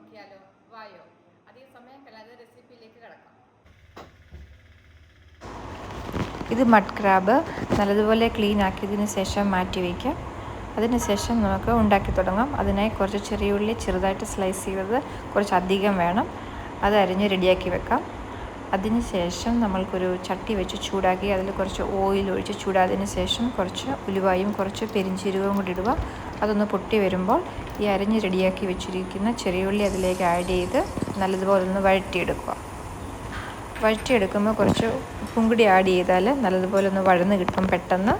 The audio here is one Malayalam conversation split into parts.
നോക്കിയാലോ? വായോ, അധികം സമയം കളയാതെ റെസിപ്പിയിലേക്ക് കിടക്കാം. ഇത് മഡ് ക്രാബ് നല്ലതുപോലെ ക്ലീൻ ആക്കിയതിന് ശേഷം മാറ്റി വയ്ക്കാം. അതിനുശേഷം നമുക്ക് ഉണ്ടാക്കി തുടങ്ങാം. അതിനായി കുറച്ച് ചെറിയ ഉള്ളി ചെറുതായിട്ട് സ്ലൈസ് ചെയ്തത് കുറച്ചധികം വേണം, അത് അരിഞ്ഞ് റെഡിയാക്കി വെക്കാം. അതിനുശേഷം നമ്മൾക്കൊരു ചട്ടി വെച്ച് ചൂടാക്കി അതിൽ കുറച്ച് ഓയിൽ ഒഴിച്ച് ചൂടാതിന് ശേഷം കുറച്ച് ഉലുവായും കുറച്ച് പെരിഞ്ചീരകവും കൂടി ഇടുക. അതൊന്ന് പൊട്ടി വരുമ്പോൾ ഈ അരിഞ്ഞ് റെഡിയാക്കി വെച്ചിരിക്കുന്ന ചെറിയ ഉള്ളി അതിലേക്ക് ആഡ് ചെയ്ത് നല്ലതുപോലെ ഒന്ന് വഴറ്റിയെടുക്കുക. വഴറ്റിയെടുക്കുമ്പോൾ കുറച്ച് ഉപ്പും കൂടി ആഡ് ചെയ്താൽ നല്ലതുപോലെ ഒന്ന് വഴന്ന് കിട്ടും പെട്ടെന്ന്.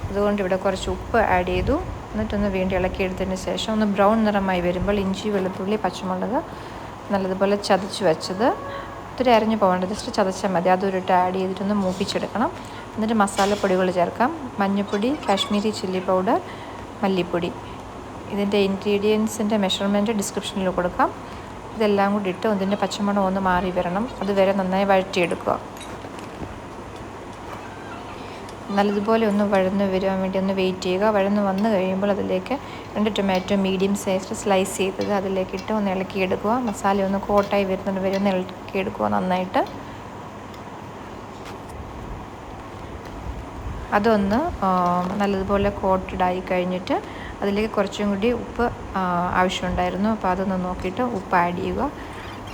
അതുകൊണ്ട് ഇവിടെ കുറച്ച് ഉപ്പ് ആഡ് ചെയ്തു. എന്നിട്ടൊന്ന് വീണ്ടും ഇളക്കിയെടുത്തതിന് ശേഷം ഒന്ന് ബ്രൗൺ നിറമായി വരുമ്പോൾ ഇഞ്ചി, വെളുത്തുള്ളി, പച്ചമുളക് നല്ലതുപോലെ ചതച്ച് വെച്ചത്, ഒത്തിരി അരിഞ്ഞ് പോകേണ്ട, ജസ്റ്റ് ചതച്ചാൽ മതി, അതൊരിട്ട് ആഡ് ചെയ്തിട്ടൊന്ന് മൂപ്പിച്ചെടുക്കണം. എന്നിട്ട് മസാലപ്പൊടികൾ ചേർക്കാം. മഞ്ഞൾപ്പൊടി, കാശ്മീരി ചില്ലി പൗഡർ, മല്ലിപ്പൊടി. ഇതിൻ്റെ ഇൻഗ്രീഡിയൻസിൻ്റെ മെഷർമെൻറ്റ് ഡിസ്ക്രിപ്ഷനിൽ കൊടുക്കാം. ഇതെല്ലാം കൂടി ഇട്ട് ഇതിൻ്റെ പച്ചമണം ഒന്ന് മാറി വരണം, അതുവരെ നന്നായി വഴറ്റിയെടുക്കുക. നല്ലതുപോലെ ഒന്ന് വഴന്ന് വരുവാൻ വേണ്ടി ഒന്ന് വെയിറ്റ് ചെയ്യുക. വഴന്ന് വന്ന് കഴിയുമ്പോൾ അതിലേക്ക് 2 ടൊമാറ്റോ മീഡിയം സൈസിൽ സ്ലൈസ് ചെയ്തത് അതിലേക്കിട്ട് ഒന്ന് ഇളക്കിയെടുക്കുക. മസാല ഒന്ന് കോട്ടായി വരുന്നത് വരെ ഒന്ന് ഇളക്കിയെടുക്കുക നന്നായിട്ട്. അതൊന്ന് നല്ലതുപോലെ കോട്ടഡായി കഴിഞ്ഞിട്ട് അതിലേക്ക് കുറച്ചും കൂടി ഉപ്പ് ആവശ്യമുണ്ടായിരുന്നു. അപ്പോൾ അതൊന്ന് നോക്കിയിട്ട് ഉപ്പ് ആഡ് ചെയ്യുക.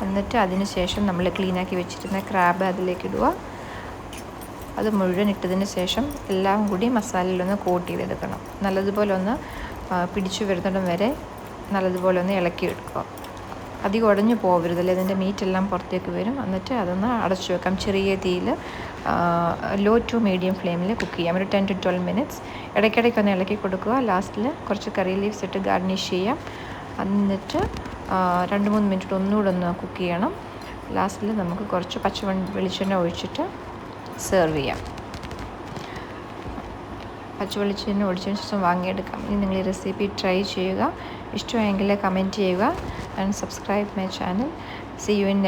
എന്നിട്ട് അതിന് ശേഷം നമ്മൾ ക്ലീനാക്കി വെച്ചിരുന്ന ക്രാബ് അതിലേക്ക് ഇടുക. അത് മുഴുവൻ ഇട്ടതിന് ശേഷം എല്ലാം കൂടി മസാലയിലൊന്ന് കോട്ട് ചെയ്തെടുക്കണം. നല്ലതുപോലെ ഒന്ന് പിടിച്ചു വരുന്നിടം വരെ നല്ലതുപോലെ ഒന്ന് ഇളക്കിയെടുക്കുക. അധികം ഉടഞ്ഞു പോകരുതല്ലേ, അതിൻ്റെ മീറ്റെല്ലാം പുറത്തേക്ക് വരും. എന്നിട്ട് അതൊന്ന് അടച്ചു വെക്കാം. ചെറിയ തീയിൽ ലോ ടു മീഡിയം ഫ്ലെയിമിൽ കുക്ക് ചെയ്യാം, ഒരു 10 to 12 minutes. ഇടയ്ക്കിടയ്ക്കൊന്ന് ഇളക്കി കൊടുക്കുക. ലാസ്റ്റിൽ കുറച്ച് കറി ലീവ്സ് ഇട്ട് ഗാർണിഷ് ചെയ്യാം. എന്നിട്ട് 2-3 മിനിറ്റ് ഒന്നുകൂടെ ഒന്ന് കുക്ക് ചെയ്യണം. ലാസ്റ്റിൽ നമുക്ക് കുറച്ച് വെളിച്ചെണ്ണ ഒഴിച്ചിട്ട് സെർവ് ചെയ്യാം. പച്ചവെളിച്ചെണ്ണ ഒഴിച്ചതിന് ശേഷം വാങ്ങിയെടുക്കാം. ഇനി നിങ്ങൾ ഈ റെസിപ്പി ട്രൈ ചെയ്യുക. ഇഷ്ടമായെങ്കിൽ കമൻറ്റ് ചെയ്യുക and subscribe my channel. See you in next